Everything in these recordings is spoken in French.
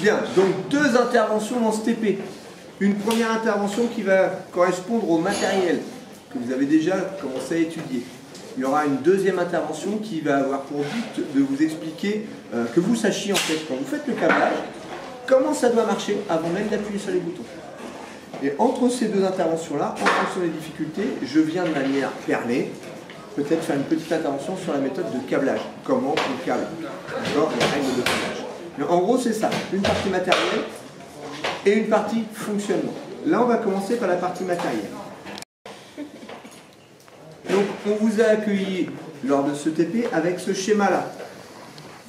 Bien, donc deux interventions dans ce TP. Une première intervention qui va correspondre au matériel que vous avez déjà commencé à étudier. Il y aura une deuxième intervention qui va avoir pour but de vous expliquer, que vous sachiez en fait, quand vous faites le câblage, comment ça doit marcher avant même d'appuyer sur les boutons. Et entre ces deux interventions-là, en fonction des difficultés, je viens de manière perlée, peut-être faire une petite intervention sur la méthode de câblage. Comment on câble, d'accord, les règles de câblage. Mais en gros, c'est ça, une partie matérielle et une partie fonctionnement. Là, on va commencer par la partie matérielle. Donc, on vous a accueilli lors de ce TP avec ce schéma-là.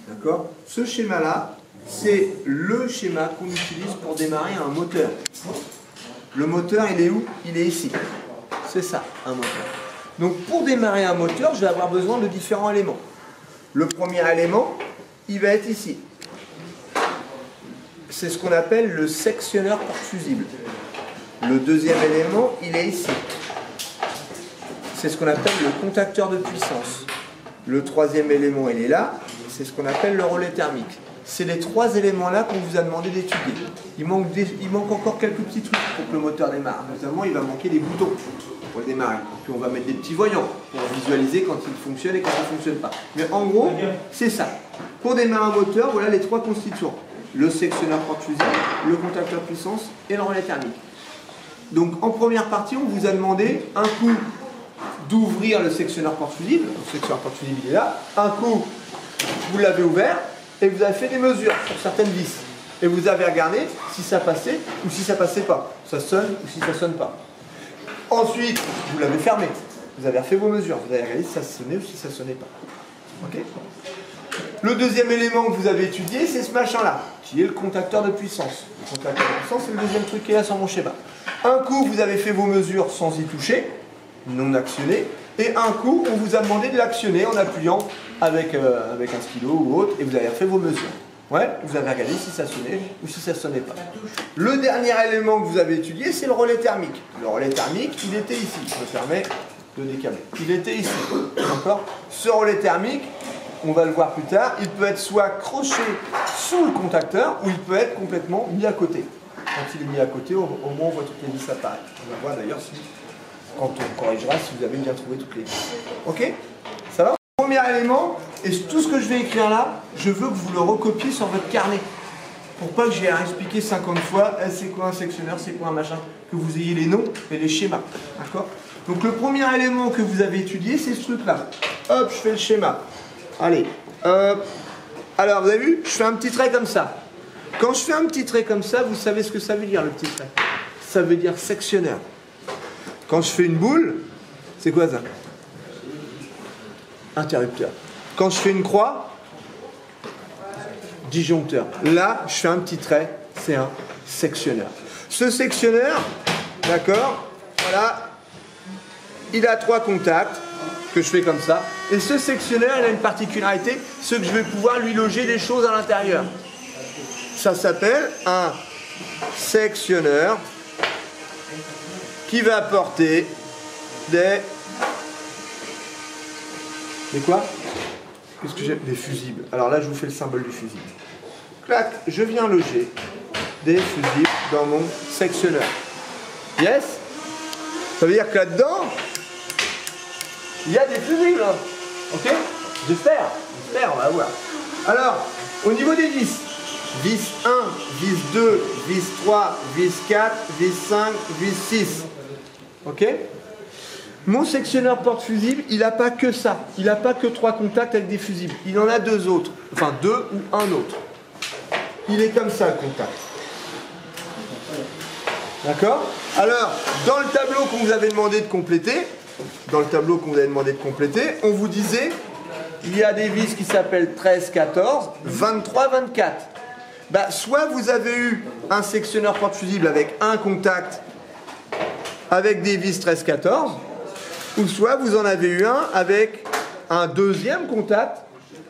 D'accord? Ce schéma-là, c'est le schéma qu'on utilise pour démarrer un moteur. Le moteur, il est où? Il est ici. C'est ça, un moteur. Donc, pour démarrer un moteur, je vais avoir besoin de différents éléments. Le premier élément, il va être ici. C'est ce qu'on appelle le sectionneur porte-fusible. Le deuxième élément, il est ici. C'est ce qu'on appelle le contacteur de puissance. Le troisième élément, il est là. C'est ce qu'on appelle le relais thermique. C'est les trois éléments-là qu'on vous a demandé d'étudier. Il manque encore quelques petits trucs pour que le moteur démarre. Notamment, il va manquer des boutons pour le démarrer. Puis on va mettre des petits voyants pour visualiser quand il fonctionne et quand il ne fonctionne pas. Mais en gros, c'est ça. Pour démarrer un moteur, voilà les trois constituants. Le sectionneur porte-fusible, le contacteur de puissance et le relais thermique. Donc en première partie, on vous a demandé un coup d'ouvrir le sectionneur porte-fusible. Le sectionneur porte-fusible il est là. Un coup, vous l'avez ouvert et vous avez fait des mesures sur certaines vis. Et vous avez regardé si ça passait ou si ça passait pas. Ça sonne ou si ça sonne pas. Ensuite, vous l'avez fermé. Vous avez refait vos mesures. Vous avez regardé si ça sonnait ou si ça sonnait pas. Ok ? Le deuxième élément que vous avez étudié, c'est ce machin-là, qui est le contacteur de puissance. Le contacteur de puissance, c'est le deuxième truc qui est là sur mon schéma. Un coup, vous avez fait vos mesures sans y toucher, non actionné, et un coup, on vous a demandé de l'actionner en appuyant avec un stylo ou autre, et vous avez refait vos mesures. Ouais, vous avez regardé si ça sonnait ou si ça sonnait pas. Le dernier élément que vous avez étudié, c'est le relais thermique. Le relais thermique, il était ici. Je me permets de décaler. Il était ici. D'accord ? Ce relais thermique, on va le voir plus tard, il peut être soit croché sous le contacteur ou il peut être complètement mis à côté. Quand il est mis à côté, au moins on voit toutes les vis apparaître. On va voir d'ailleurs quand on corrigera si vous avez bien trouvé toutes les vis. Ok? Ça va? Premier élément, et tout ce que je vais écrire là, je veux que vous le recopiez sur votre carnet. Pour pas que j'ai à expliquer 50 fois, c'est quoi un sectionneur, c'est quoi un machin, que vous ayez les noms et les schémas. D'accord? Donc le premier élément que vous avez étudié, c'est ce truc-là. Hop, je fais le schéma. Allez, alors vous avez vu, je fais un petit trait comme ça. Quand je fais un petit trait comme ça, vous savez ce que ça veut dire le petit trait? Ça veut dire sectionneur. Quand je fais une boule, c'est quoi ça? Interrupteur. Quand je fais une croix, disjoncteur. Là, je fais un petit trait, c'est un sectionneur. Ce sectionneur, d'accord, voilà, il a trois contacts que je fais comme ça. Et ce sectionneur, il a une particularité, c'est que je vais pouvoir lui loger des choses à l'intérieur. Ça s'appelle un sectionneur qui va porter des quoi? Qu'est-ce que j'ai? Des fusibles. Alors là, je vous fais le symbole du fusible. Clac, je viens loger des fusibles dans mon sectionneur. Yes? Ça veut dire que là-dedans, il y a des fusibles. Hein. Ok? De fer, on va voir. Alors, au niveau des vis, vis 1, vis 2, vis 3, vis 4, vis 5, vis 6. Ok? Mon sectionneur porte-fusible, il n'a pas que ça. Il n'a pas que 3 contacts avec des fusibles. Il en a 2 autres. Enfin, 2 ou un autre. Il est comme ça, le contact. D'accord? Alors, dans le tableau qu'on vous avait demandé de compléter, on vous disait, il y a des vis qui s'appellent 13, 14, 23, 24. Bah, soit vous avez eu un sectionneur porte-fusible avec un contact avec des vis 13, 14, ou soit vous en avez eu un avec un deuxième contact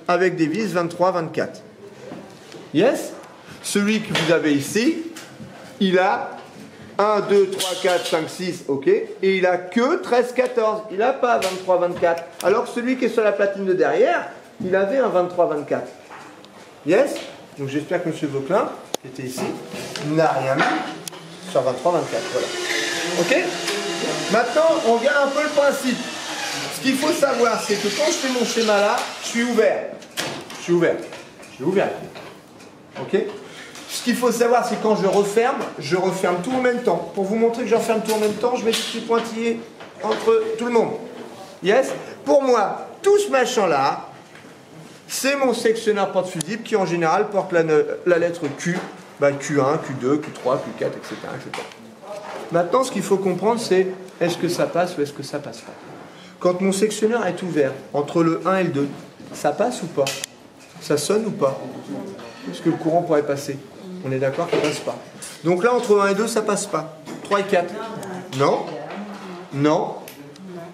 avec des vis 23, 24. Yes? Celui que vous avez ici, il a 1, 2, 3, 4, 5, 6, ok? Et il a que 13, 14. Il n'a pas 23, 24. Alors celui qui est sur la platine de derrière, il avait un 23, 24. Yes? Donc j'espère que M. Vauclin, qui était ici, n'a rien mis sur 23, 24. Voilà. Ok? Maintenant, on regarde un peu le principe. Ce qu'il faut savoir, c'est que quand je fais mon schéma là, je suis ouvert. Je suis ouvert. Je suis ouvert. Ok? Ce qu'il faut savoir, c'est quand je referme tout en même temps. Pour vous montrer que je referme tout en même temps, je mets ce petit pointillé entre tout le monde. Yes? Pour moi, tout ce machin-là, c'est mon sectionneur porte-fusible qui, en général, porte la lettre Q. Bah, Q1, Q2, Q3, Q4, etc., etc. Maintenant, ce qu'il faut comprendre, c'est est-ce que ça passe ou est-ce que ça passe pas? Quand mon sectionneur est ouvert entre le 1 et le 2, ça passe ou pas? Ça sonne ou pas? Est-ce que le courant pourrait passer? On est d'accord qu'il ne passe pas. Donc là, entre 1 et 2, ça passe pas. 3 et 4. Non. Non.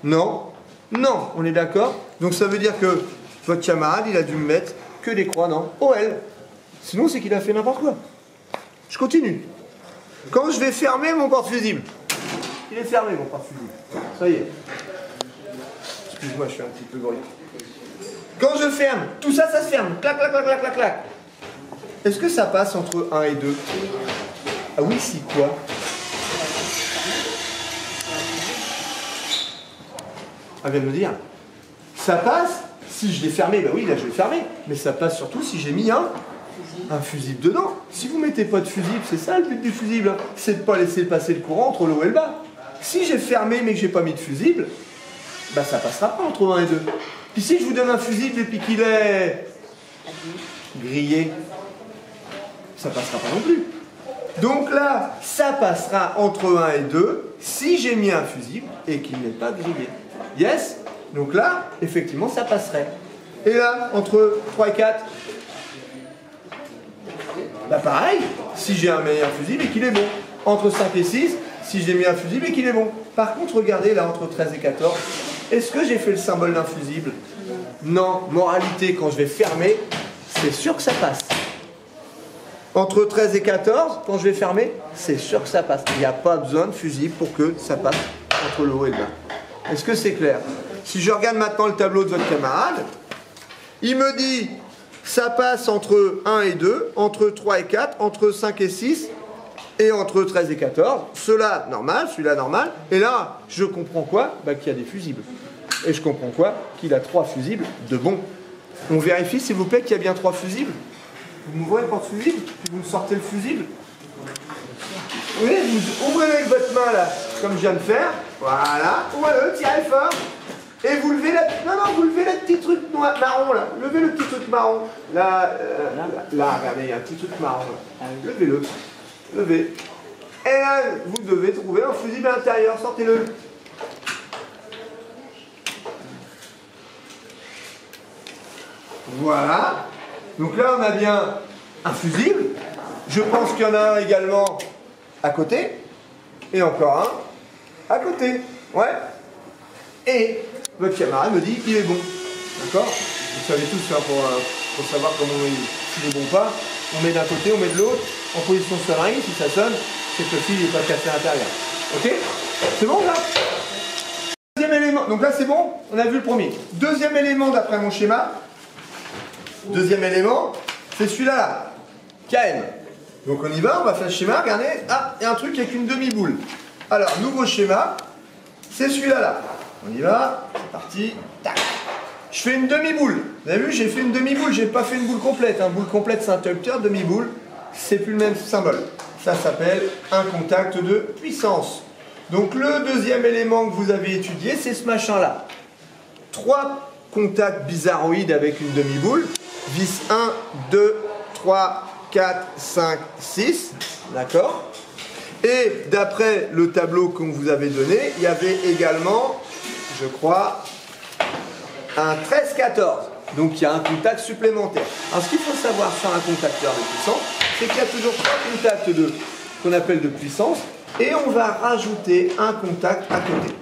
Non. Non. On est d'accord? Donc ça veut dire que votre camarade, il a dû me mettre que des croix dans OL. Sinon, c'est qu'il a fait n'importe quoi. Je continue. Quand je vais fermer mon porte-fusible, il est fermé mon porte-fusible. Ça y est. Excuse-moi, je suis un petit peu bruyant. Quand je ferme, tout ça, ça se ferme. Clac, clac, clac, clac, clac, clac. Est-ce que ça passe entre 1 et 2? Ah oui, si quoi? Elle vient de me dire. Ça passe si je l'ai fermé. Ben oui, là je l'ai fermé. Mais ça passe surtout si j'ai mis un fusible dedans. Si vous ne mettez pas de fusible, c'est ça le but du fusible, hein, c'est de ne pas laisser passer le courant entre le haut et le bas. Si j'ai fermé mais que j'ai pas mis de fusible, bah ça passera pas entre 1 et 2. Puis si je vous donne un fusible et puis qu'il est grillé, ça passera pas non plus. Donc là, ça passera entre 1 et 2 si j'ai mis un fusible et qu'il n'est pas grillé. Yes? Donc là, effectivement, ça passerait. Et là, entre 3 et 4, bah pareil, si j'ai un meilleur fusible et qu'il est bon. Entre 5 et 6, si j'ai mis un fusible et qu'il est bon. Par contre, regardez là, entre 13 et 14, est-ce que j'ai fait le symbole d'un fusible? Non. Moralité, quand je vais fermer, c'est sûr que ça passe. Entre 13 et 14, quand je vais fermer, c'est sûr que ça passe. Il n'y a pas besoin de fusible pour que ça passe entre le haut et le bas. Est-ce que c'est clair? Si je regarde maintenant le tableau de votre camarade, il me dit ça passe entre 1 et 2, entre 3 et 4, entre 5 et 6 et entre 13 et 14. Cela normal, celui-là normal. Et là, je comprends quoi? Bah, qu'il y a des fusibles. Et je comprends quoi? Qu'il a 3 fusibles de bon. On vérifie s'il vous plaît qu'il y a bien 3 fusibles. Vous m'ouvrez le porte-fusible, puis vous me sortez le fusible. Oui, vous ouvrez avec votre main là, comme je viens de faire. Voilà, ouvrez-le, tirez fort. Et vous levez la... Non, vous levez le petit truc noir, marron là. Levez le petit truc marron. Là, regardez, il y a un petit truc marron là. Levez-le. Levez. Et là, vous devez trouver un fusible à l'intérieur. Sortez-le. Voilà. Donc là, on a bien un fusible. Je pense qu'il y en a un également à côté. Et encore un à côté. Ouais. Et votre camarade me dit il est bon. D'accord? Vous savez tous hein, pour savoir comment s'il est bon ou pas. On met d'un côté, on met de l'autre. En position de sonnerie, si ça sonne, c'est que le fil n'est pas cassé à l'intérieur. Ok? C'est bon là? Deuxième élément. Donc là c'est bon, on a vu le premier. Deuxième élément d'après mon schéma. Deuxième élément, c'est celui-là là. KM. Donc on y va, on va faire le schéma, regardez. Ah, il y a un truc avec une demi-boule. Alors, nouveau schéma, c'est celui-là là. On y va, c'est parti. Tac. Je fais une demi-boule. Vous avez vu, j'ai fait une demi-boule, j'ai pas fait une boule complète. Hein. Boule complète, c'est interrupteur, demi-boule, c'est plus le même symbole. Ça s'appelle un contact de puissance. Donc le deuxième élément que vous avez étudié, c'est ce machin-là. 3 contacts bizarroïdes avec une demi-boule. Vis 1, 2, 3, 4, 5, 6. D'accord? Et d'après le tableau qu'on vous avait donné, il y avait également, je crois, un 13-14. Donc il y a un contact supplémentaire. Alors ce qu'il faut savoir sur un contacteur de puissance, c'est qu'il y a toujours 3 contacts qu'on appelle de puissance, et on va rajouter un contact à côté.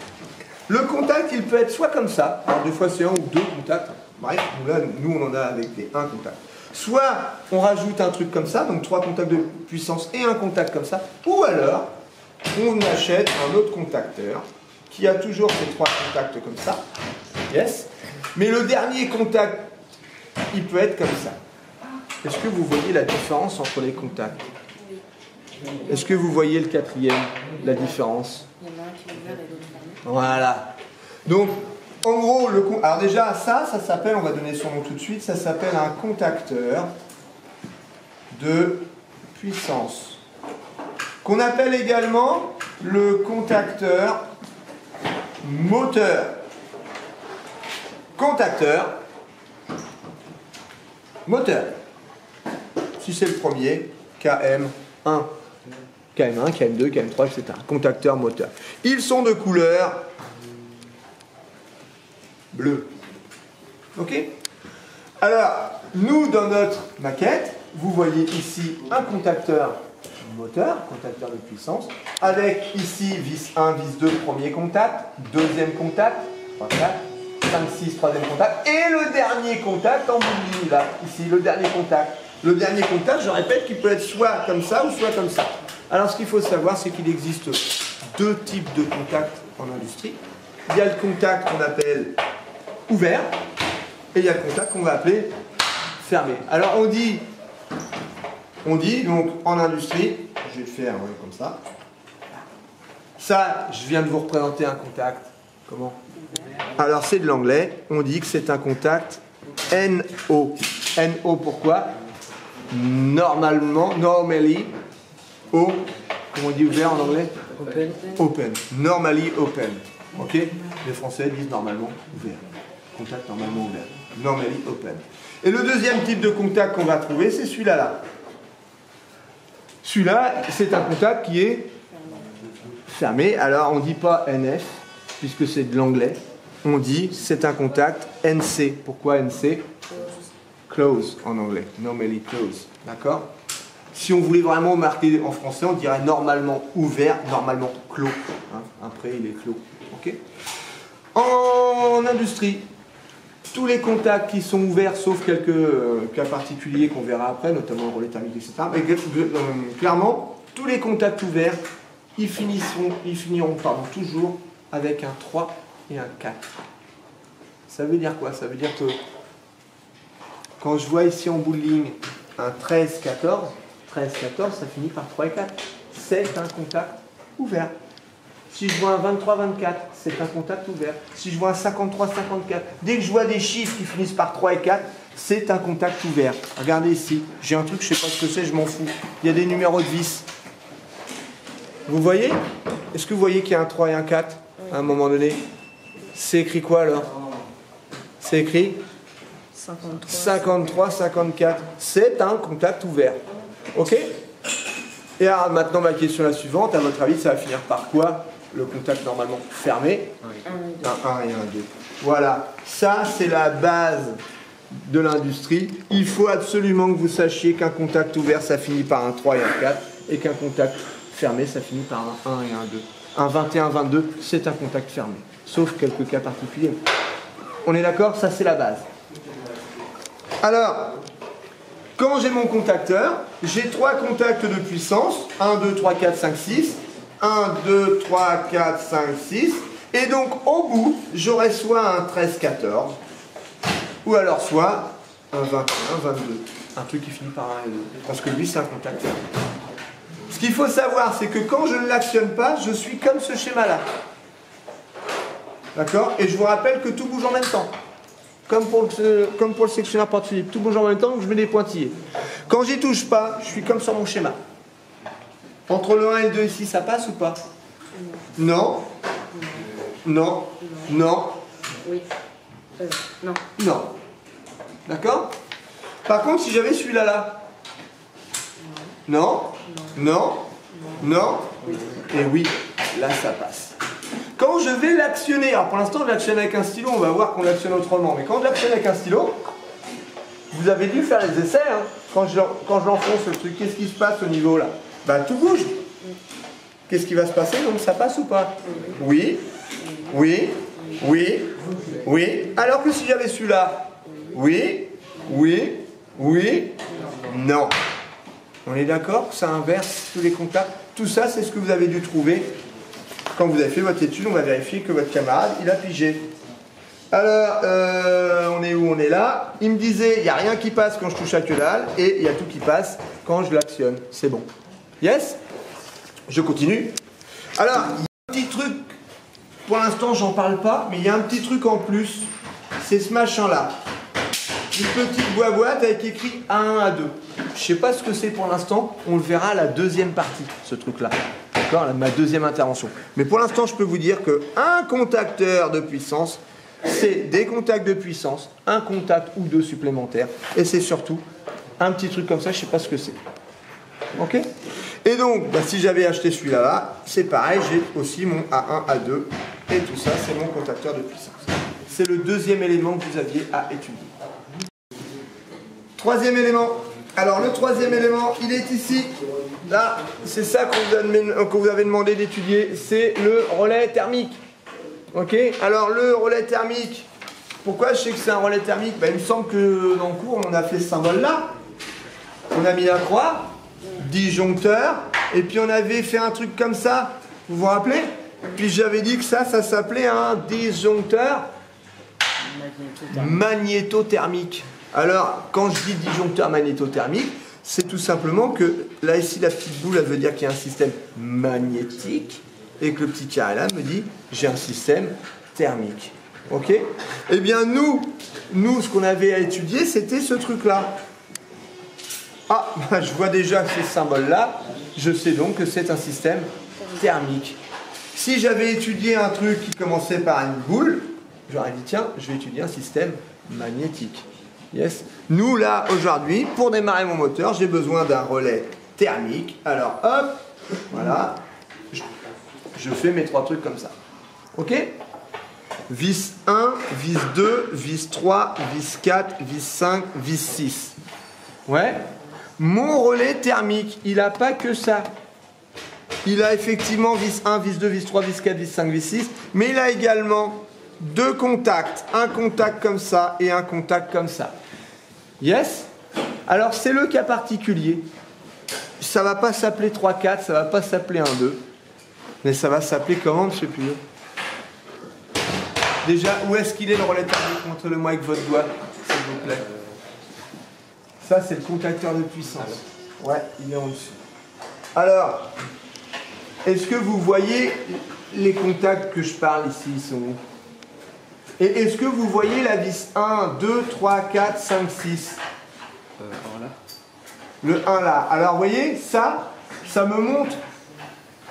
Le contact, il peut être soit comme ça, alors des fois c'est 1 ou 2 contacts, bref, là, nous on en a avec des 1 contact. Soit on rajoute un truc comme ça, donc 3 contacts de puissance et un contact comme ça, ou alors on achète un autre contacteur qui a toujours ces 3 contacts comme ça, yes, mais le dernier contact, il peut être comme ça. Est-ce que vous voyez la différence entre les contacts? Est-ce que vous voyez le quatrième, la différence? Il y en a un qui est ouvert et l'autre fermé. Voilà. Donc, en gros, alors déjà, ça s'appelle, on va donner son nom tout de suite, ça s'appelle un contacteur de puissance. Qu'on appelle également le contacteur moteur. Contacteur moteur. Si c'est le premier, KM1, KM1, KM2, KM3, etc. Contacteur moteur. Ils sont de couleur bleue. Ok? Alors, nous, dans notre maquette, vous voyez ici un contacteur moteur, contacteur de puissance, avec ici vis 1, vis 2, premier contact, deuxième contact, 3, 4, 5, 6, troisième contact, et le dernier contact en bout de ligne, là, ici, le dernier contact. Le dernier contact, je répète, qu'il peut être soit comme ça ou soit comme ça. Alors, ce qu'il faut savoir, c'est qu'il existe deux types de contacts en industrie. Il y a le contact qu'on appelle ouvert, et il y a le contact qu'on va appeler fermé. Alors, on dit donc en industrie, je vais le faire comme ça. Ça, je viens de vous représenter un contact. Comment? Alors, c'est de l'anglais. On dit que c'est un contact NO. NO, pourquoi? Normalement, normally, comment on dit ouvert en anglais? Open. Open. Normally open. Ok? Les Français disent normalement ouvert. Contact normalement ouvert. Normally open. Et le deuxième type de contact qu'on va trouver, c'est celui-là. Là. Celui-là, c'est un contact qui est fermé. Alors, on ne dit pas NF, puisque c'est de l'anglais. On dit c'est un contact NC. Pourquoi NC? Close en anglais. Normally close. D'accord? Si on voulait vraiment marquer en français, on dirait normalement ouvert, normalement clos. Hein? Après, il est clos. Ok? En industrie, tous les contacts qui sont ouverts, sauf quelques cas particuliers qu'on verra après, notamment le relais thermique, etc. Mais clairement, tous les contacts ouverts, ils finiront toujours avec un 3 et un 4. Ça veut dire quoi? Ça veut dire que quand je vois ici en bout de ligne un 13-14, 13-14, ça finit par 3 et 4. C'est un contact ouvert. Si je vois un 23-24, c'est un contact ouvert. Si je vois un 53-54, dès que je vois des chiffres qui finissent par 3 et 4, c'est un contact ouvert. Regardez ici, j'ai un truc, je ne sais pas ce que c'est, je m'en fous. Il y a des numéros de vis. Vous voyez? Est-ce que vous voyez qu'il y a un 3 et un 4 à un moment donné? C'est écrit quoi alors? C'est écrit 53-54. C'est un contact ouvert. Ok? Et alors maintenant ma question est la suivante, à votre avis ça va finir par quoi? Le contact normalement fermé? Un 1 et un 2. Voilà, ça c'est la base de l'industrie. Il faut absolument que vous sachiez qu'un contact ouvert ça finit par un 3 et un 4 et qu'un contact fermé ça finit par un 1 et un 2. Un 21-22 c'est un contact fermé, sauf quelques cas particuliers. On est d'accord? Ça c'est la base. Alors, quand j'ai mon contacteur, j'ai 3 contacts de puissance, 1, 2, 3, 4, 5, 6, 1, 2, 3, 4, 5, 6, et donc au bout, j'aurai soit un 13-14, ou alors soit un 21-22, un truc qui finit par un et 2, parce que lui c'est un contact fermé. Ce qu'il faut savoir, c'est que quand je ne l'actionne pas, je suis comme ce schéma-là. D'accord? Et je vous rappelle que tout bouge en même temps. Comme pour le sectionneur porte-Philippe, tout bouge en même temps, donc je mets des pointillés. Quand j'y touche pas, je suis comme sur mon schéma. Entre le 1 et le 2 ici, ça passe ou pas? Non. Non. Non. Oui. Non. Non. D'accord? Par contre, si j'avais celui-là là. Non. Non. Non. Et oui, là ça passe. Quand je vais l'actionner, alors pour l'instant je l'actionne avec un stylo, on va voir qu'on l'actionne autrement, mais quand je l'actionne avec un stylo, vous avez dû faire les essais, hein, quand je l'enfonce le truc, qu'est-ce qui se passe au niveau là? Bah tout bouge. Qu'est-ce qui va se passer? Donc ça passe ou pas? Oui, oui, oui, oui. Alors que si j'avais celui-là, oui, oui, oui, non. On est d'accord? Ça inverse tous les contacts. Tout ça, c'est ce que vous avez dû trouver. Quand vous avez fait votre étude, on va vérifier que votre camarade, il a pigé. Alors, on est où? On est là. Il me disait, il n'y a rien qui passe quand je touche à que dalle, et il y a tout qui passe quand je l'actionne. C'est bon. Yes? Je continue. Alors, il y a un petit truc, pour l'instant j'en parle pas, mais il y a un petit truc en plus, c'est ce machin-là. Une petite boîte avec écrit A1, A2. Je sais pas ce que c'est pour l'instant, on le verra à la deuxième partie, ce truc-là. D'accord, ma deuxième intervention. Mais pour l'instant, je peux vous dire qu'un contacteur de puissance, c'est des contacts de puissance, un contact ou deux supplémentaires, et c'est surtout un petit truc comme ça, je sais pas ce que c'est. Ok? Et donc, bah, si j'avais acheté celui-là, là, c'est pareil, j'ai aussi mon A1, A2, et tout ça, c'est mon contacteur de puissance. C'est le deuxième élément que vous aviez à étudier. Troisième élément. Alors, le troisième élément, il est ici. Là, c'est ça qu'on vous avait demandé d'étudier, c'est le relais thermique. Ok? Alors, le relais thermique, pourquoi je sais que c'est un relais thermique? Ben, il me semble que dans le cours, on a fait ce symbole-là. On a mis la croix, disjoncteur, et puis on avait fait un truc comme ça. Vous vous rappelez? Puis j'avais dit que ça s'appelait un disjoncteur magnétothermique. Alors, quand je dis disjoncteur magnétothermique, c'est tout simplement que là, ici, la petite boule, elle veut dire qu'il y a un système magnétique, et que le petit carré là me dit, j'ai un système thermique. Ok? Eh bien, nous, ce qu'on avait à étudier, c'était ce truc-là. Ah, bah, je vois déjà ces symboles-là, je sais donc que c'est un système thermique. Si j'avais étudié un truc qui commençait par une boule, j'aurais dit, tiens, je vais étudier un système magnétique. Yes. Nous, là, aujourd'hui, pour démarrer mon moteur, j'ai besoin d'un relais thermique. Alors, hop, voilà, je fais mes trois trucs comme ça. Ok? Vis 1, vis 2, vis 3, vis 4, vis 5, vis 6. Ouais? Mon relais thermique, il n'a pas que ça. Il a effectivement vis 1, vis 2, vis 3, vis 4, vis 5, vis 6, mais il a également deux contacts. Un contact comme ça et un contact comme ça. Yes? Alors c'est le cas particulier. Ça ne va pas s'appeler 3-4, ça ne va pas s'appeler 1-2. Mais ça va s'appeler comment, monsieur Puyot? Déjà, où est-ce qu'il est le relais thermique? Montrez-le-moi avec votre doigt, s'il vous plaît. Ça, c'est le contacteur de puissance. Ouais, il est en dessus. Alors, est-ce que vous voyez les contacts que je parle ici, ils sont où? Et est-ce que vous voyez la vis 1, 2, 3, 4, 5, 6? Voilà. Le 1 là. Alors, vous voyez, ça me montre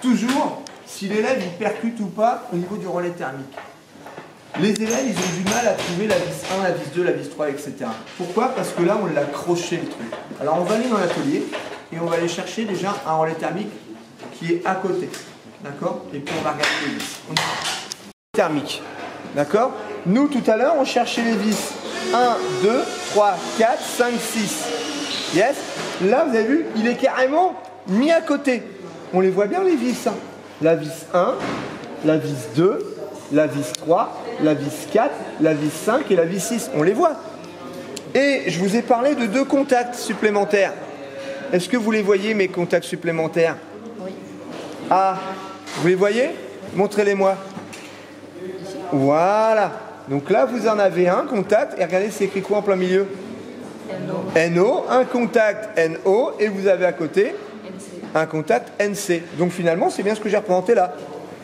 toujours si l'élève il percute ou pas au niveau du relais thermique. Les élèves, ils ont du mal à trouver la vis 1, la vis 2, la vis 3, etc. Pourquoi? Parce que là, on l'a croché le truc. Alors, on va aller dans l'atelier et on va aller chercher déjà un relais thermique qui est à côté. D'accord? Et puis, on va regarder les vis. Thermique. D'accord? Nous, tout à l'heure, on cherchait les vis 1, 2, 3, 4, 5, 6. Yes? Là, vous avez vu, il est carrément mis à côté. On les voit bien, les vis. Hein. La vis 1, la vis 2, la vis 3, la vis 4, la vis 5 et la vis 6. On les voit. Et je vous ai parlé de deux contacts supplémentaires. Est-ce que vous les voyez, mes contacts supplémentaires? Oui. Ah, vous les voyez? Montrez-les-moi. Voilà. Donc là, vous en avez un contact. Et regardez, c'est écrit quoi en plein milieu? NO. NO, un contact NO. Et vous avez à côté NC. un contact NC. Donc finalement, c'est bien ce que j'ai représenté là.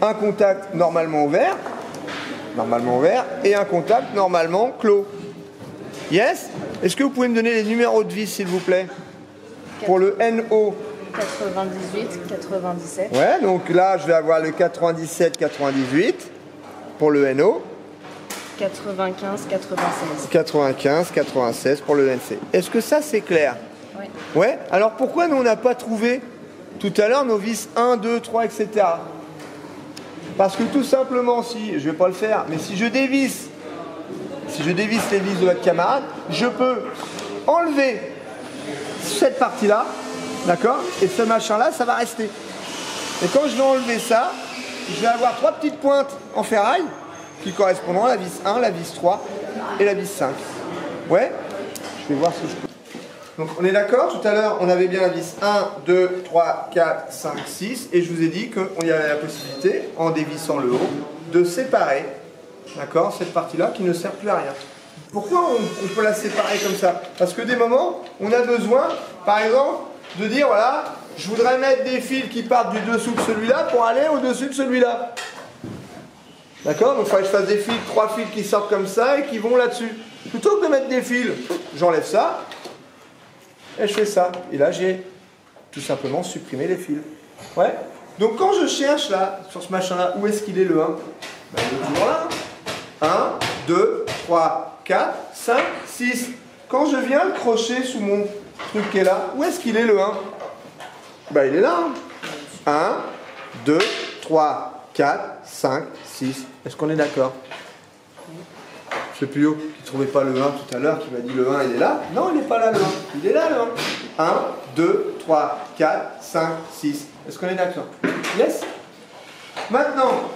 Un contact normalement ouvert, et un contact normalement clos. Yes? Est-ce que vous pouvez me donner les numéros de vis, s'il vous plaît? Pour le NO. 98, 97. Ouais, donc là, je vais avoir le 97, 98 pour le NO. 95, 96. 95, 96 pour le NC. Est-ce que ça, c'est clair? Oui. Ouais? Alors pourquoi nous, on n'a pas trouvé tout à l'heure nos vis 1, 2, 3, etc. Parce que tout simplement, si, je ne vais pas le faire, mais si je dévisse les vis de votre camarade, je peux enlever cette partie-là, d'accord? Et ce machin-là, ça va rester. Et quand je vais enlever ça, je vais avoir trois petites pointes en ferraille qui correspondront à la vis 1, la vis 3 et la vis 5. Ouais? Je vais voir si je peux. Donc on est d'accord? Tout à l'heure, on avait bien la vis 1, 2, 3, 4, 5, 6. Et je vous ai dit qu'il y avait la possibilité, en dévissant le haut, de séparer, d'accord, cette partie-là qui ne sert plus à rien. Pourquoi on peut la séparer comme ça? Parce que des moments, on a besoin, par exemple, de dire, voilà, je voudrais mettre des fils qui partent du dessous de celui-là pour aller au-dessus de celui-là. D'accord? Donc il faudrait que je fasse des fils, 3 fils qui sortent comme ça et qui vont là-dessus. Plutôt que de mettre des fils, j'enlève ça et je fais ça. Et là, j'ai tout simplement supprimé les fils. Ouais. Donc quand je cherche là, sur ce machin-là, où est-ce qu'il est le 1? Ben, il est toujours là. 1, 2, 3, 4, 5, 6. Quand je viens le crocher sous mon truc qui est là, où est-ce qu'il est le 1? Ben, il est là. 1, 2, 3, 4, 5, 6. Est-ce qu'on est d'accord? C'est Puyo qui ne trouvait pas le 1 tout à l'heure, qui m'a dit le 1 il est là. Non, il n'est pas là le 1. Il est là le 1. 1, 2, 3, 4, 5, 6. Est-ce qu'on est d'accord? Yes. Maintenant,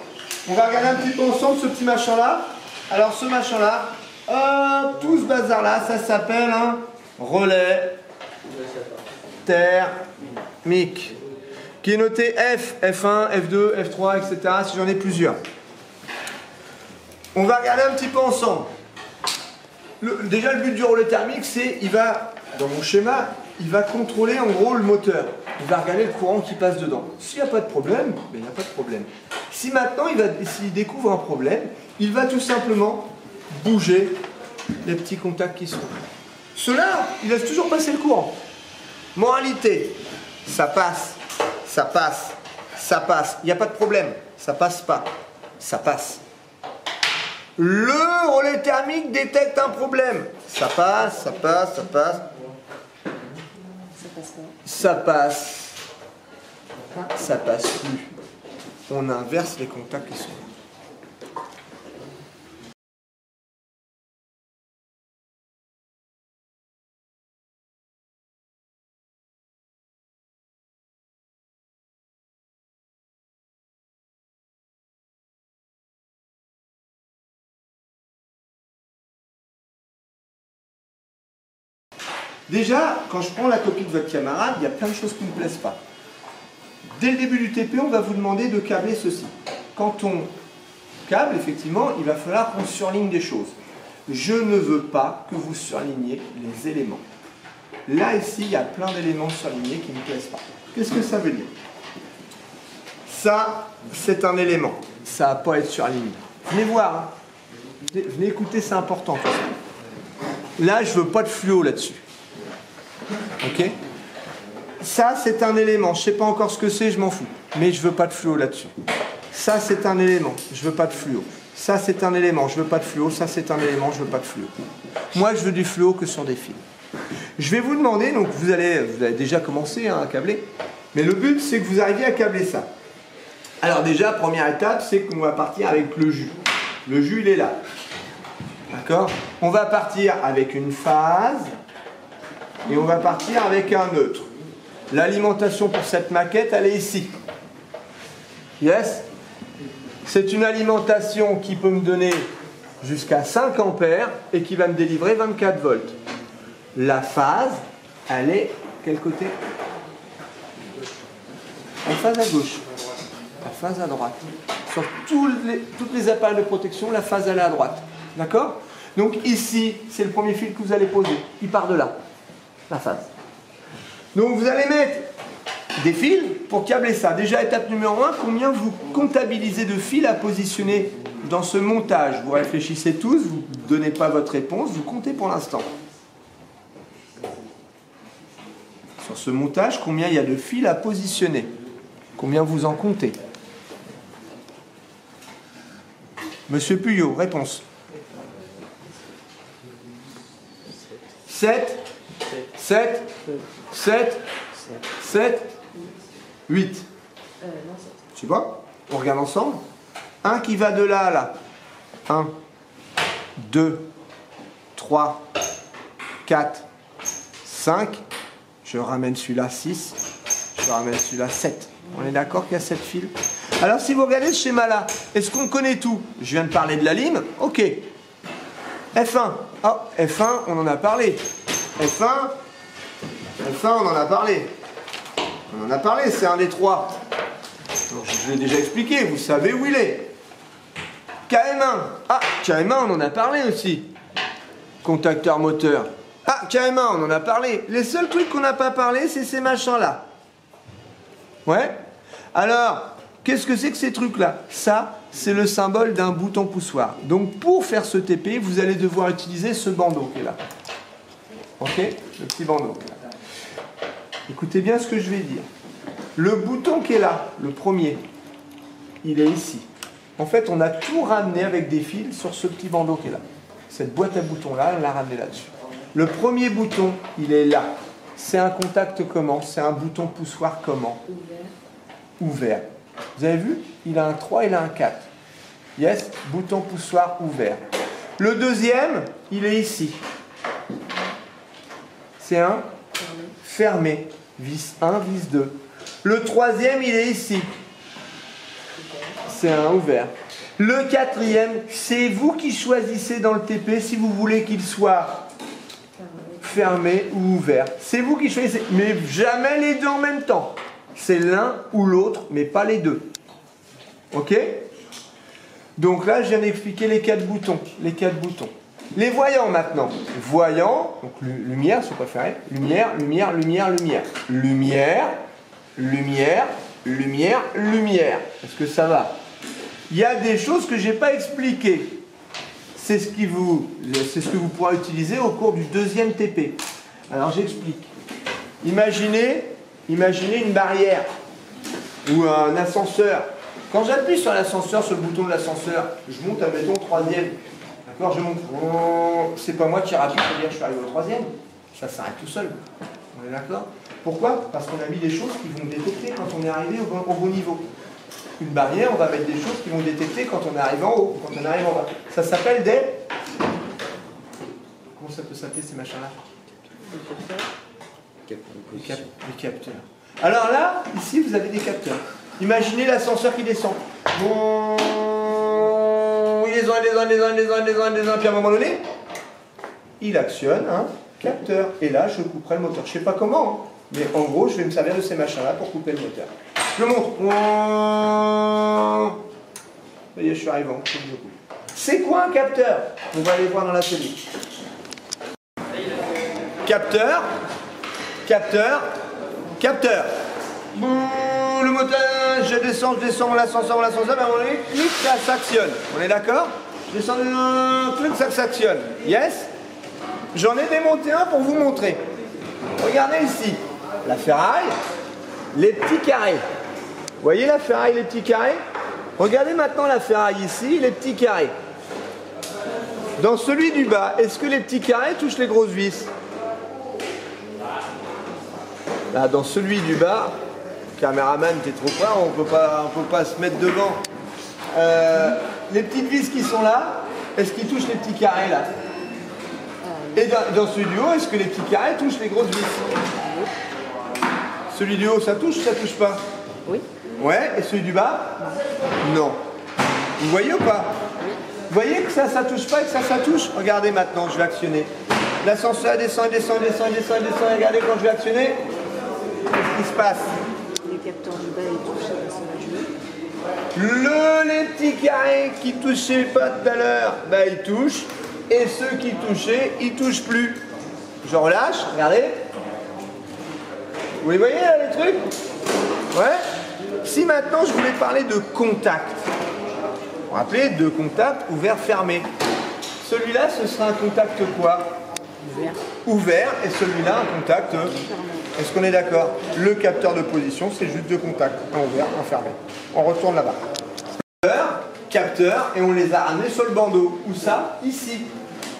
on va regarder un petit peu ensemble ce petit machin-là. Alors ce machin-là, tout ce bazar-là, ça s'appelle un relais thermique. Qui est noté F, F1, F2, F3, etc. si j'en ai plusieurs. On va regarder un petit peu ensemble. Déjà, le but du relais thermique, c'est, il va, dans mon schéma, il va contrôler en gros le moteur. Il va regarder le courant qui passe dedans. S'il n'y a pas de problème, ben, il n'y a pas de problème. Si maintenant, s'il découvre un problème, il va tout simplement bouger les petits contacts qui sont. Ceux-là, il laisse toujours passer le courant. Moralité, ça passe, ça passe, ça passe. Il n'y a pas de problème. Ça passe pas. Ça passe. Le relais thermique détecte un problème. Ça passe, ça passe, ça passe. Ça passe. Ça passe plus. On inverse les contacts qui sont là. Déjà, quand je prends la copie de votre camarade, il y a plein de choses qui ne me plaisent pas. Dès le début du TP, on va vous demander de câbler ceci. Quand on câble, effectivement, il va falloir qu'on surligne des choses. Je ne veux pas que vous surligniez les éléments. Là, ici, il y a plein d'éléments surlignés qui ne me plaisent pas. Qu'est-ce que ça veut dire? Ça, c'est un élément. Ça ne va pas être surligné. Venez voir. Hein. Venez écouter, c'est important. Tout ça. Là, je ne veux pas de fluo là-dessus. Ok? Ça, c'est un élément. Je ne sais pas encore ce que c'est, je m'en fous. Mais je ne veux pas de fluo là-dessus. Ça, c'est un élément. Je ne veux pas de fluo. Ça, c'est un élément. Je ne veux pas de fluo. Ça, c'est un élément. Je ne veux pas de fluo. Moi, je veux du fluo que sur des fils. Je vais vous demander, donc vous avez déjà commencé hein, à câbler. Mais le but, c'est que vous arriviez à câbler ça. Alors déjà, première étape, c'est qu'on va partir avec le jus. Le jus, il est là. D'accord? On va partir avec une phase. Et on va partir avec un neutre. L'alimentation pour cette maquette, elle est ici. Yes? C'est une alimentation qui peut me donner jusqu'à 5 ampères et qui va me délivrer 24 volts. La phase, elle est quel côté? La phase à gauche. La phase à droite. Sur toutes les appareils de protection, la phase elle est à droite. D'accord? Donc ici, c'est le premier fil que vous allez poser. Il part de là. La phase. Donc vous allez mettre des fils pour câbler ça. Déjà étape numéro 1, combien vous comptabilisez de fils à positionner dans ce montage? Vous réfléchissez tous, vous ne donnez pas votre réponse, vous comptez pour l'instant. Sur ce montage, combien il y a de fils à positionner? Combien vous en comptez? Monsieur Puyo, réponse. 7 7, 7, 7, 8. Tu vois? On regarde ensemble. Un qui va de là à là. 1, 2, 3, 4, 5. Je ramène celui-là 6. Je ramène celui-là 7. On est d'accord qu'il y a 7 fils? Alors si vous regardez ce schéma-là, est-ce qu'on connaît tout? Je viens de parler de la lime. Ok. F1. Oh, F1, on en a parlé. F1, on en a parlé. On en a parlé, c'est un des 3. Donc, je l'ai déjà expliqué, vous savez où il est. KM1. Ah, KM1, on en a parlé aussi. Contacteur moteur. Ah, carrément, on en a parlé. Les seuls trucs qu'on n'a pas parlé, c'est ces machins-là. Ouais? Alors, qu'est-ce que c'est que ces trucs-là? Ça, c'est le symbole d'un bouton poussoir. Donc, pour faire ce TP, vous allez devoir utiliser ce bandeau qui est là. Ok? Le petit bandeau. Écoutez bien ce que je vais dire. Le bouton qui est là, le premier, il est ici. En fait, on a tout ramené avec des fils sur ce petit bandeau qui est là. Cette boîte à boutons-là, on l'a ramené là-dessus. Le premier bouton, il est là. C'est un contact comment? C'est un bouton poussoir comment? Ouvert. Vous avez vu? Il a un 3, il a un 4. Yes? Bouton poussoir ouvert. Le deuxième, il est ici. C'est un fermé. Vis 1, vis 2. Le troisième, il est ici. C'est un ouvert. Le quatrième, c'est vous qui choisissez dans le TP si vous voulez qu'il soit fermé ou ouvert. C'est vous qui choisissez, mais jamais les deux en même temps. C'est l'un ou l'autre, mais pas les deux. Ok? Donc là, je viens d'expliquer les 4 boutons. Les 4 boutons. Les voyants maintenant. Voyants, donc lumière si vous préférez. Lumière, lumière, lumière, lumière. Lumière, lumière, lumière, lumière. Est-ce que ça va? Il y a des choses que je n'ai pas expliquées. C'est ce que vous pourrez utiliser au cours du deuxième TP. Alors j'explique. Imaginez une barrière ou un ascenseur. Quand j'appuie sur l'ascenseur, sur le bouton de l'ascenseur, je monte, admettons, au troisième. D'accord, je monte. C'est pas moi qui rappuie pour dire je suis arrivé au troisième. Ça s'arrête tout seul. On est d'accord? Pourquoi? Parce qu'on a mis des choses qui vont détecter quand on est arrivé au bon niveau. Une barrière, on va mettre des choses qui vont détecter quand on arrive en haut, quand on arrive en bas. Ça s'appelle des... Comment ça peut s'appeler ces machins-là? Des capteurs. Alors là, ici, vous avez des capteurs. Imaginez l'ascenseur qui descend. Bon, il descend, puis à un moment donné, il actionne un capteur. Et là, je couperai le moteur. Je ne sais pas comment, hein, mais en gros, je vais me servir de ces machins-là pour couper le moteur. Je le montre. Ça y est, je suis arrivé. C'est quoi un capteur? On va aller voir dans l'atelier. Capteur, capteur, capteur. Le moteur, je descends l'ascenseur, mais à un moment donné, clic, ça s'actionne. On est d'accord? Je descends, clic, ça s'actionne. Yes? J'en ai démonté un pour vous montrer. Regardez ici, la ferraille, les petits carrés. Vous voyez la ferraille, les petits carrés? Regardez maintenant la ferraille ici, les petits carrés. Dans celui du bas, est-ce que les petits carrés touchent les grosses vis? Là, dans celui du bas, caméraman, t'es trop près, on peut pas se mettre devant. Les petites vis qui sont là, est-ce qu'ils touchent les petits carrés là? Et dans celui du haut, est-ce que les petits carrés touchent les grosses vis? Celui du haut, ça touche ou ça touche pas? Oui. Ouais, et celui du bas? Non. Vous voyez ou pas? Oui. Vous voyez que ça touche pas et que ça touche? Regardez maintenant, je vais actionner. L'ascenseur descend, descend, descend, descend, descend. Regardez quand je vais actionner, qu'est-ce qui se passe? Les capteurs du bas, ils touchent à la Les petits carrés qui touchaient pas tout à l'heure, bah ils touchent. Et ceux qui touchaient, ils touchent plus. Je relâche, regardez. Vous les voyez là, les trucs? Ouais. Si maintenant je voulais parler de contact, vous vous rappelez, de contact ouvert-fermé. Celui-là, ce sera un contact quoi? Ouvert. Ouvert, et celui-là, un contact. Est-ce qu'on est d'accord? Le capteur de position, c'est juste deux contacts, un ouvert, un fermé. On retourne là-bas. Capteur, et on les a ramenés sur le bandeau. Où ça? Ici.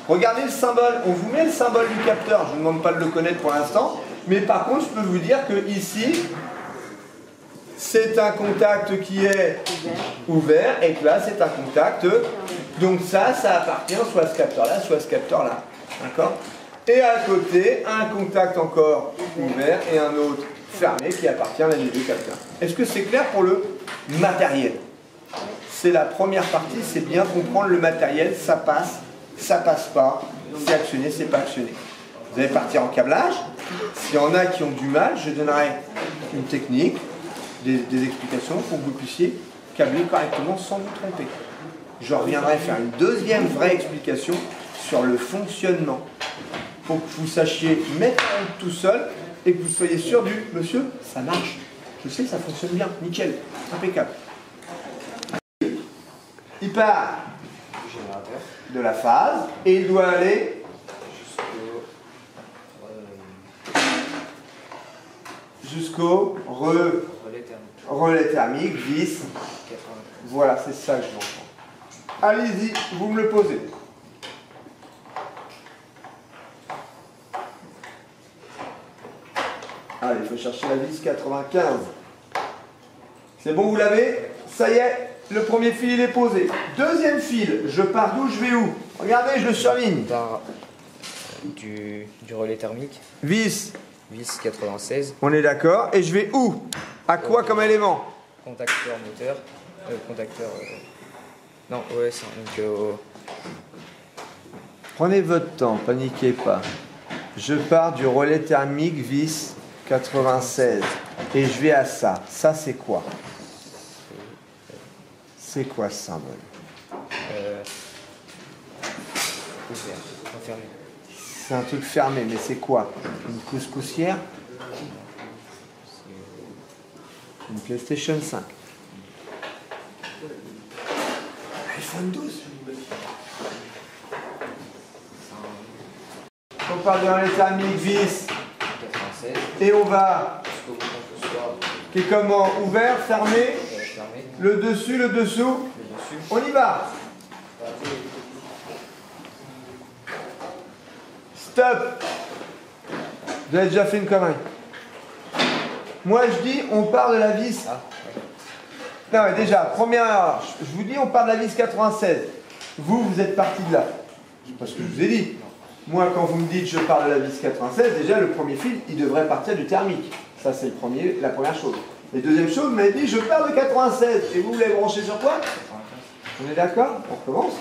Regardez le symbole. On vous met le symbole du capteur. Je ne vous demande pas de le connaître pour l'instant. Mais par contre, je peux vous dire que ici, c'est un contact qui est ouvert. Et que là, c'est un contact. Donc ça appartient soit à ce capteur-là, soit à ce capteur-là. D'accord? Et à côté, un contact encore ouvert et un autre fermé qui appartient à l'un des deux capteurs. Est-ce que c'est clair pour le matériel? C'est la première partie, c'est bien comprendre le matériel, ça passe pas, c'est actionné, c'est pas actionné. Vous allez partir en câblage. S'il y en a qui ont du mal, je donnerai une technique, des explications pour que vous puissiez câbler correctement sans vous tromper. Je reviendrai faire une deuxième vraie explication sur le fonctionnement. pour que vous sachiez mettre en route tout seul et que vous soyez sûr du monsieur, ça marche. Je sais, ça fonctionne bien, nickel, impeccable. Il part de la phase et il doit aller jusqu'au relais thermique, vis. Voilà, c'est ça que je m'entends. Allez-y, vous me le posez. Allez, il faut chercher la vis 95. C'est bon, vous l'avez? Ça y est, le premier fil il est posé. Deuxième fil, je pars d'où, je vais où? Regardez, je le surligne. Du relais thermique. Vis. Vis 96. On est d'accord. Et je vais où? À quoi comme élément? Contacteur moteur. Non, OS. Donc, Prenez votre temps, paniquez pas. Je pars du relais thermique vis 96. Et je vais à ça. Ça, c'est quoi? C'est quoi ce symbole? ouvert, enfermé. C'est un truc fermé, mais c'est quoi? Une couscoussière? Une PlayStation 5. iPhone 12. On parle de relais thermique vis. 96. Et on va. Jusqu'au bouton poussoir. Qui est comment? Ouvert, fermé? Fermé. Le dessus, le dessous? Le dessus. On y va. Stop. Vous avez déjà fait une connerie. Moi je dis on part de la vis. Ah, Non mais déjà, première erreur, je vous dis on part de la vis 96. Vous êtes parti de là. C'est pas ce que je vous ai dit. Moi quand vous me dites je pars de la vis 96, déjà le premier fil il devrait partir du thermique. Ça c'est la première chose. Et deuxième chose, vous m'avez dit je pars de 96. Et vous voulez brancher sur quoi? On est d'accord? On recommence.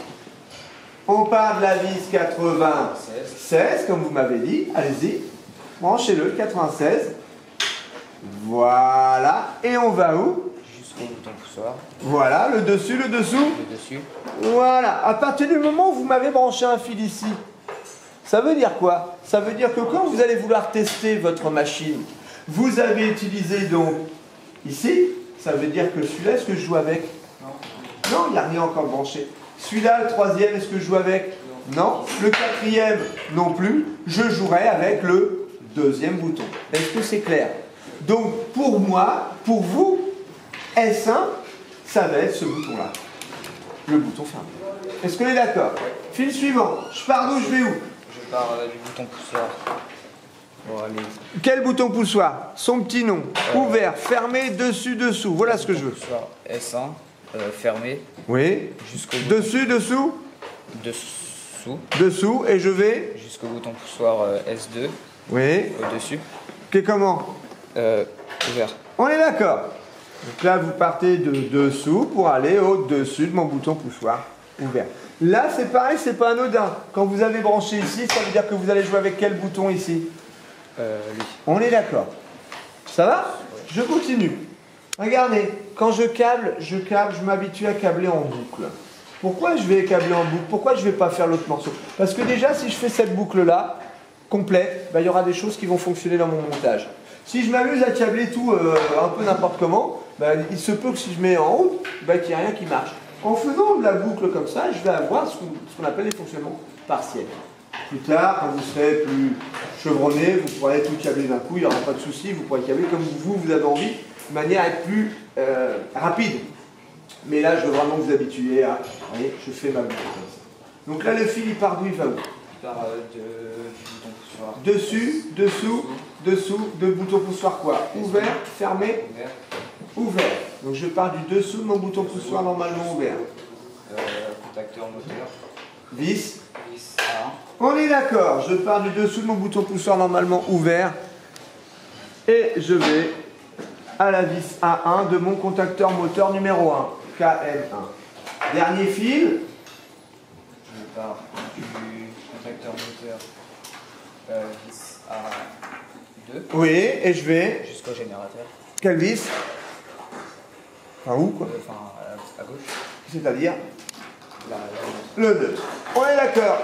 On part de la vis 96, comme vous m'avez dit. Allez-y. Branchez-le, 96. Voilà. Et on va où? jusqu'au bouton poussoir. Voilà, le dessus, le dessous. Le dessus. Voilà. À partir du moment où vous m'avez branché un fil ici, ça veut dire quoi? Ça veut dire que quand vous allez vouloir tester votre machine, vous avez utilisé donc ici. Ça veut dire que celui-là, est-ce que je joue avec? Non, il n'y a rien encore branché. Celui-là, le troisième, est-ce que je joue avec? Non. Le quatrième, non plus. Je jouerai avec le deuxième bouton. Est-ce que c'est clair? Donc, pour moi, pour vous, S1, ça va être ce bouton-là. Le bouton fermé. Est-ce qu'on est d'accord? Fil suivant. Je pars d'où, je vais où? Je pars du bouton poussoir. Bon, allez. Quel bouton poussoir? Son petit nom. Ouvert, fermé, dessus, dessous. Voilà ce que je veux. Poussoir S1, fermé. Oui. Jusqu'au bouton Dessus, dessous? dessous. Dessous. Et je vais? Jusqu'au bouton poussoir S2. Oui. Au-dessus. Qu'est comment? Ouvert. On est d'accord. Donc là, vous partez de dessous pour aller au-dessus de mon bouton poussoir ouvert. Là, c'est pareil, c'est pas anodin. Quand vous avez branché ici, ça veut dire que vous allez jouer avec quel bouton ici? Lui. On est d'accord. Ça va? Je continue. Regardez, quand je câble, je m'habitue à câbler en boucle. Pourquoi je vais câbler en boucle? Pourquoi je ne vais pas faire l'autre morceau? Parce que déjà, si je fais cette boucle-là, complète, il y aura des choses qui vont fonctionner dans mon montage. Si je m'amuse à câbler tout un peu n'importe comment, il se peut que si je mets en route, qu'il n'y ait rien qui marche. En faisant de la boucle comme ça, je vais avoir ce qu'on appelle les fonctionnements partiels. Plus tard, quand vous serez plus chevronné, vous pourrez tout câbler d'un coup, il n'y aura pas de souci, vous pourrez câbler comme vous avez envie, de manière à être plus rapide. Mais là, je veux vraiment vous habituer à... Vous voyez, je fais ma boucle comme ça. Donc là, le fil, il part d'où? Il va où? Il part du bouton poussoir. Dessus, dessous, dessous, de bouton poussoir quoi? Ouvert, fermé, Ouvert. ouvert. Donc je pars du dessous de mon bouton poussoir normalement ouvert. Contacteur moteur. Vis. Vis A1. On est d'accord, je pars du dessous de mon bouton poussoir normalement ouvert. Et je vais à la vis A1 de mon contacteur moteur numéro 1, KM1. Dernier fil. Je pars du contacteur moteur vis A2 Oui, et je vais... jusqu'au générateur. Quelle vis? Enfin où quoi? Enfin, à gauche. C'est-à-dire La le neutre. On est d'accord.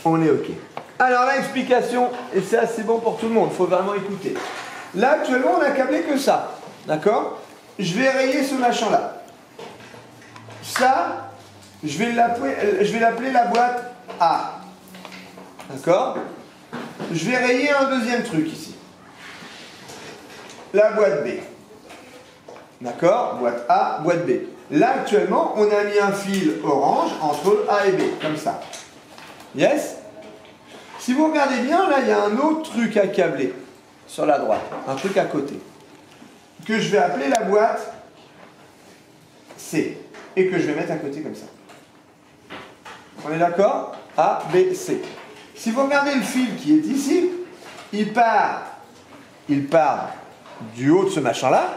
On est OK. Alors là, explication, et c'est assez bon pour tout le monde, il faut vraiment écouter. Là, actuellement, on n'a câblé que ça. D'accord? Je vais rayer ce machin-là. Ça, je vais l'appeler la boîte A. D'accord? Je vais rayer un deuxième truc ici. La boîte B. D'accord? Boîte A, boîte B. Là, actuellement, on a mis un fil orange entre A et B, comme ça. Yes? Si vous regardez bien, là, il y a un autre truc à câbler sur la droite, un truc à côté, que je vais appeler la boîte C, et que je vais mettre à côté comme ça. On est d'accord? A, B, C. Si vous regardez le fil qui est ici, il part du haut de ce machin-là,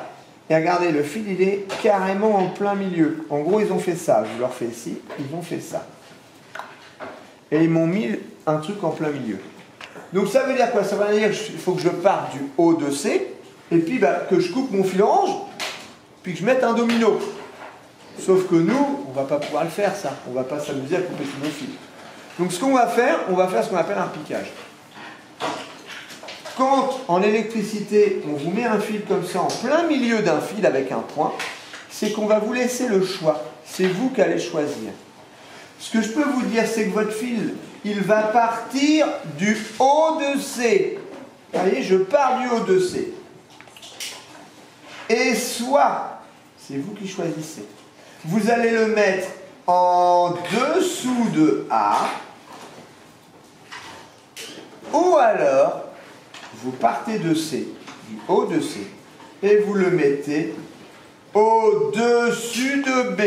et regardez, le fil, il est carrément en plein milieu. En gros, ils ont fait ça, je vous le refais ici, ils ont fait ça. Et ils m'ont mis un truc en plein milieu. Donc ça veut dire quoi? Ça veut dire qu'il faut que je parte du haut de C, et puis que je coupe mon fil orange, puis que je mette un domino. Sauf que nous, on ne va pas pouvoir le faire ça. On ne va pas s'amuser à couper tous nos fils. Donc ce qu'on va faire, on va faire ce qu'on appelle un piquage. Quand en électricité, on vous met un fil comme ça en plein milieu d'un fil avec un point, c'est qu'on va vous laisser le choix. C'est vous qui allez choisir. Ce que je peux vous dire, c'est que votre fil, il va partir du haut de C. Vous voyez, je pars du haut de C. Et soit, c'est vous qui choisissez, vous allez le mettre en dessous de A, ou alors, vous partez de C, du haut de C, et vous le mettez au-dessus de B.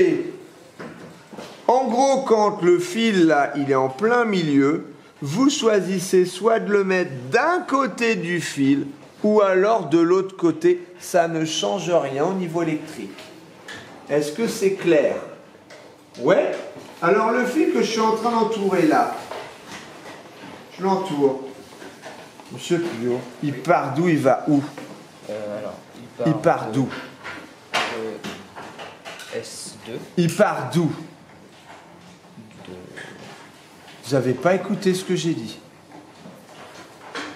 En gros, quand le fil, là, il est en plein milieu, vous choisissez soit de le mettre d'un côté du fil, ou alors de l'autre côté. Ça ne change rien au niveau électrique. Est-ce que c'est clair? Ouais? Alors, le fil que je suis en train d'entourer là, je l'entoure. Monsieur Pio, il part d'où? Il va où? Alors, il part d'où? S2. Il part d'où? Vous n'avez pas écouté ce que j'ai dit.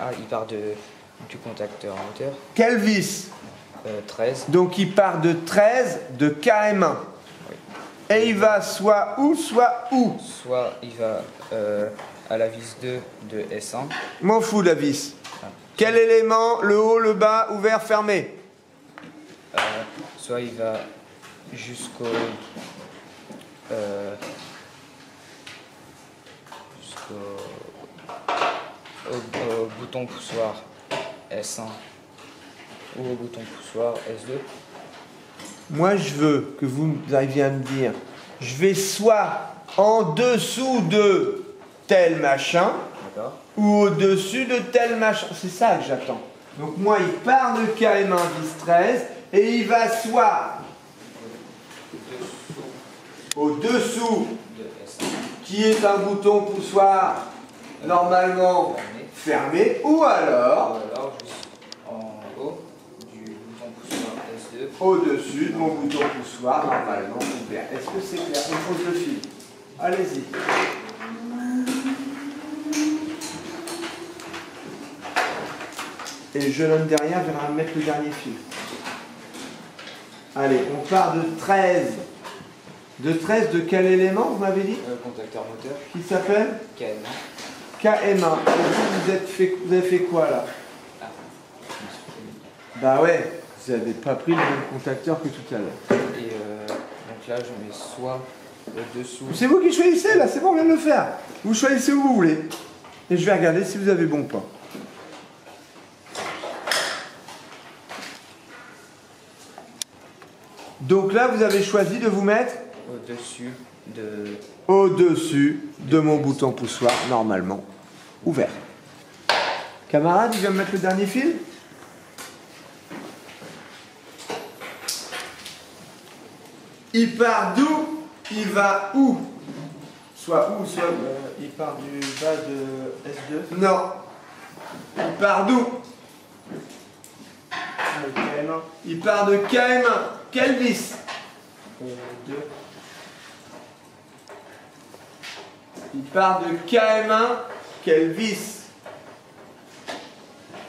Ah, il part du contacteur moteur. Quel vis? 13. Donc il part de 13 de KM1. Oui. Et il va soit où, soit où? Soit il va à la vis 2 de S1. M'en fous de la vis. Ah. Quel élément? Le haut, le bas, ouvert, fermé? Soit il va jusqu'au au bouton poussoir S1 ou au bouton poussoir S2. Moi, je veux que vous arriviez à me dire, je vais soit en dessous de tel machin, ou au-dessus de tel machin. C'est ça que j'attends. Donc moi, il part de KM1 vis 13, et il va soit au-dessous, qui est un bouton poussoir normalement fermé, ou alors juste en haut du bouton poussoir S2. Au-dessus de mon bouton poussoir normalement ouvert. Est-ce que c'est clair? On pose le fil. Allez-y. Et le jeune homme derrière viendra mettre le dernier fil. Allez, on part de 13. De 13 de quel élément, vous m'avez dit? Contacteur moteur. Qui s'appelle? KM1. KM1. Et vous avez fait quoi là? Bah ouais, vous n'avez pas pris le même contacteur que tout à l'heure. Et donc là, je mets soit au-dessous. C'est vous qui choisissez là, c'est bon, on vient de le faire. Vous choisissez où vous voulez. Et je vais regarder si vous avez bon ou pas. Donc là, vous avez choisi de vous mettre au-dessus de mon bouton poussoir, normalement ouvert. Camarade, il vient me mettre le dernier fil? Il part d'où? Il va où? Soit où, soit où? Il part du bas de S2. Non. Il part d'où? KM1. Il part de KM1. Quel vis? 2. Il part de KM1, quelle vis?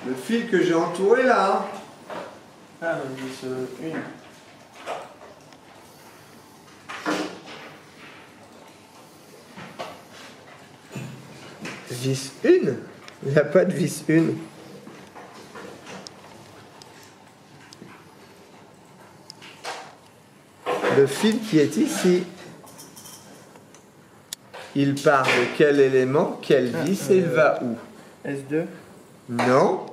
Le fil que j'ai entouré là. Hein. Ah, la vis 1. Vis 1? Il n'y a pas de vis 1. Le fil qui est ici, il part de quel élément, quelle vis et il va où? S2. Non.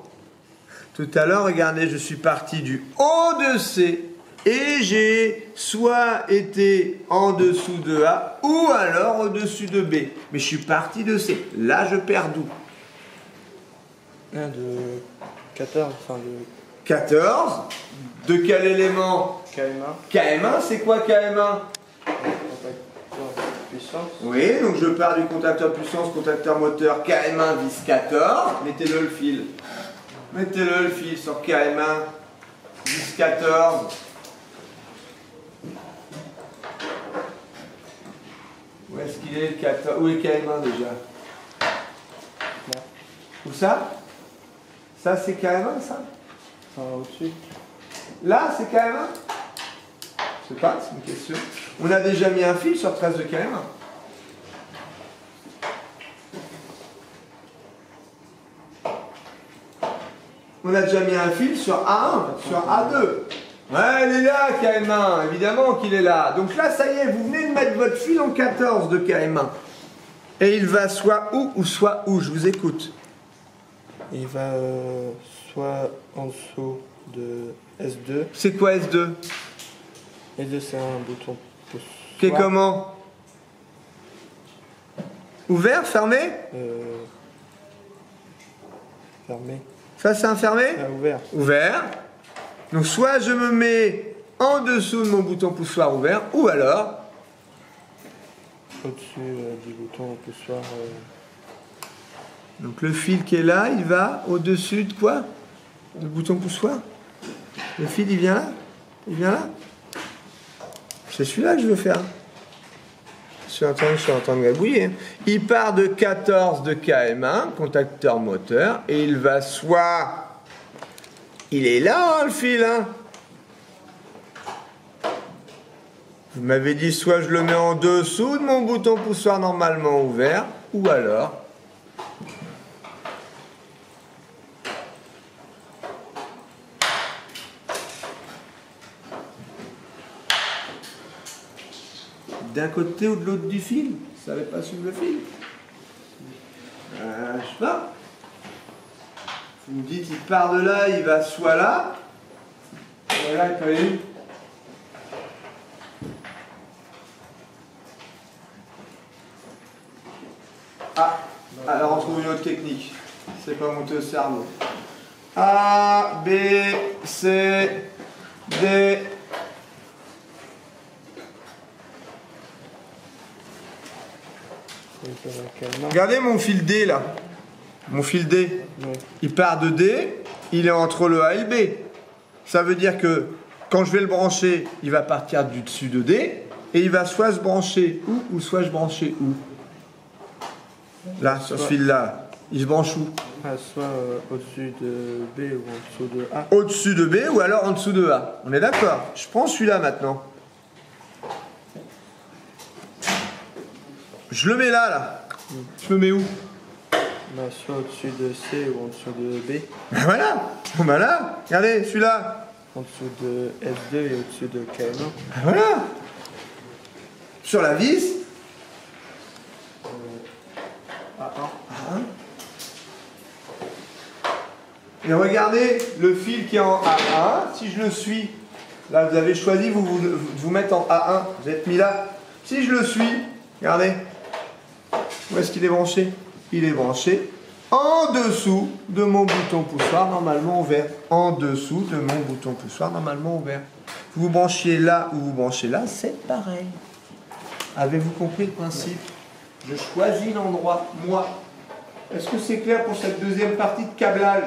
Tout à l'heure, regardez, je suis parti du haut de C et j'ai soit été en dessous de A ou alors au-dessus de B. Mais je suis parti de C. Là, je perds d'où? De 14, enfin de 14. De quel élément? KM1. KM1, c'est quoi KM1? Puissance. Oui, donc je pars du contacteur puissance, contacteur moteur, KM1 vis 14. Mettez-le le fil. Mettez-le le fil sur KM1 vis 14. Où est-ce qu'il est le 14? Où est KM1 déjà? Là. Où ça? Ça c'est KM1 ça? Enfin, au-dessus. Là c'est KM1? Je sais pas, c'est une question. On a déjà mis un fil sur 13 de KM1. On a déjà mis un fil sur A1, sur A2. Ouais, elle est là, KM1, évidemment qu'il est là. Donc là, ça y est, vous venez de mettre votre fil en 14 de KM1. Et il va soit où ou soit où, je vous écoute. Il va soit en dessous de S2. C'est quoi S2? S2, c'est un bouton pouce. Qu'est comment? Ouvert, fermé? Fermé. Ça, c'est un fermé? Ouvert. Ouvert. Donc soit je me mets en dessous de mon bouton poussoir ouvert, ou alors Au-dessus du bouton poussoir. donc le fil qui est là, il va au-dessus de quoi? Du bouton poussoir? Le fil, il vient là? Il vient là? C'est celui-là que je veux faire. Je suis en train de gribouiller. Il part de 14 de KM1, contacteur moteur, et il va soit... Il est là, hein, le fil, hein? Vous m'avez dit soit je le mets en dessous de mon bouton poussoir normalement ouvert, ou alors... d'un côté ou de l'autre du fil? Ça n'avait pas suivre le fil? Je sais pas. Vous me dites, il part de là, il va soit là. Et là, il peut aller où? Ah, alors on trouve une autre technique. C'est pas monter au cerveau. A, B, C, D. Regardez mon fil D là. Mon fil D. Ouais. Il part de D, il est entre le A et le B. Ça veut dire que quand je vais le brancher, il va partir du dessus de D et il va soit se brancher où ou soit se brancher où. Là, sur ce fil là, il se branche où? Soit au-dessus de B ou en dessous de A. Au-dessus de B ou alors en dessous de A. On est d'accord? Je prends celui-là maintenant. Je le mets là, là. Je me mets où? Soit au-dessus de C ou en dessous de B. Ben voilà. Ben là. Regardez, celui-là. En dessous de S2 et au-dessus de KM1. Ben voilà. Sur la vis. A1. Et regardez le fil qui est en A1. Si je le suis, là vous avez choisi vous mettre en A1. Vous êtes mis là. Si je le suis, regardez. Où est-ce qu'il est branché? Il est branché en dessous de mon bouton poussoir normalement ouvert. En dessous de mon bouton poussoir normalement ouvert. Vous vous branchiez là ou vous branchez là, c'est pareil. Avez-vous compris le principe? Je choisis l'endroit, moi. Est-ce que c'est clair pour cette deuxième partie de câblage?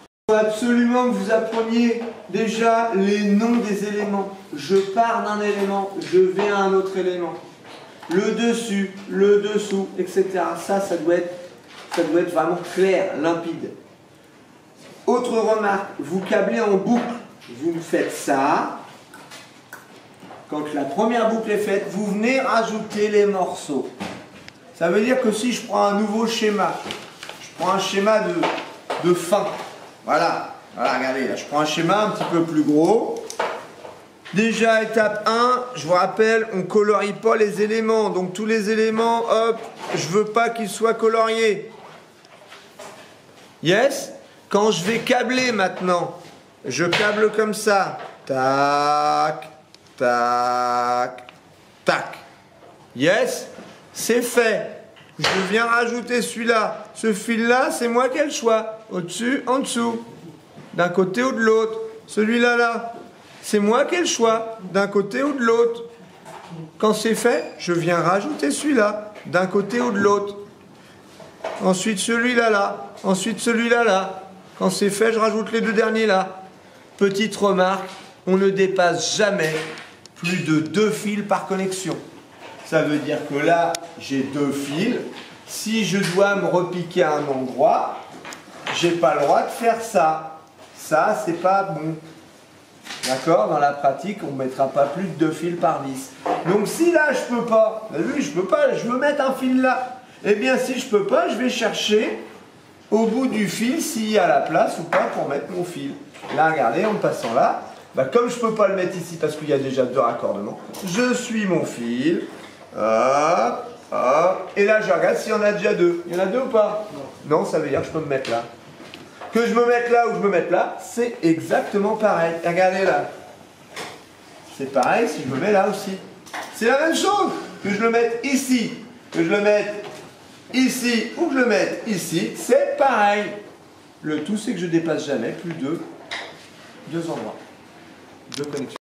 Il faut absolument que vous appreniez déjà les noms des éléments. Je pars d'un élément, je vais à un autre élément. le dessus, le dessous, etc. Ça doit être vraiment clair, limpide. Autre remarque, vous câblez en boucle. Vous me faites ça. Quand la première boucle est faite, vous venez rajouter les morceaux. Ça veut dire que si je prends un nouveau schéma, je prends un schéma de fin. Voilà, regardez, là, je prends un schéma un petit peu plus gros. Déjà, étape 1, je vous rappelle, on ne colorie pas les éléments. Donc tous les éléments, hop, je ne veux pas qu'ils soient coloriés. Yes? Quand je vais câbler maintenant, je câble comme ça. Tac, tac, tac. Yes? C'est fait. Je viens rajouter celui-là. Ce fil-là, c'est moi qui ai le choix. Au-dessus, en dessous. D'un côté ou de l'autre. Celui-là, là. C'est moi qui ai le choix. D'un côté ou de l'autre. Quand c'est fait, je viens rajouter celui-là. D'un côté ou de l'autre. Ensuite, celui-là, là. Ensuite, celui-là, là. Quand c'est fait, je rajoute les deux derniers, là. Petite remarque, on ne dépasse jamais plus de 2 fils par connexion. Ça veut dire que là, j'ai 2 fils. Si je dois me repiquer à un endroit, j'ai pas le droit de faire ça. Ça, c'est pas bon. D'accord? Dans la pratique, on ne mettra pas plus de 2 fils par vis. Donc si là, je peux pas, vous avez vu, je peux pas, je veux mettre un fil là. Eh bien, si je peux pas, je vais chercher au bout du fil s'il y a la place ou pas pour mettre mon fil. Là, regardez, en passant là, bah, comme je peux pas le mettre ici parce qu'il y a déjà 2 raccordements, je suis mon fil. Hop, hop. Et là, je regarde s'il y en a déjà 2. Il y en a 2 ou pas? Non, ça veut dire que je peux me mettre là. Que je me mette là ou je me mette là, c'est exactement pareil. Et regardez là. C'est pareil si je me mets là aussi. C'est la même chose. Que je le mette ici, que je le mette ici ou que je le mette ici, c'est pareil. Le tout, c'est que je dépasse jamais plus de 2 endroits. 2 connexions.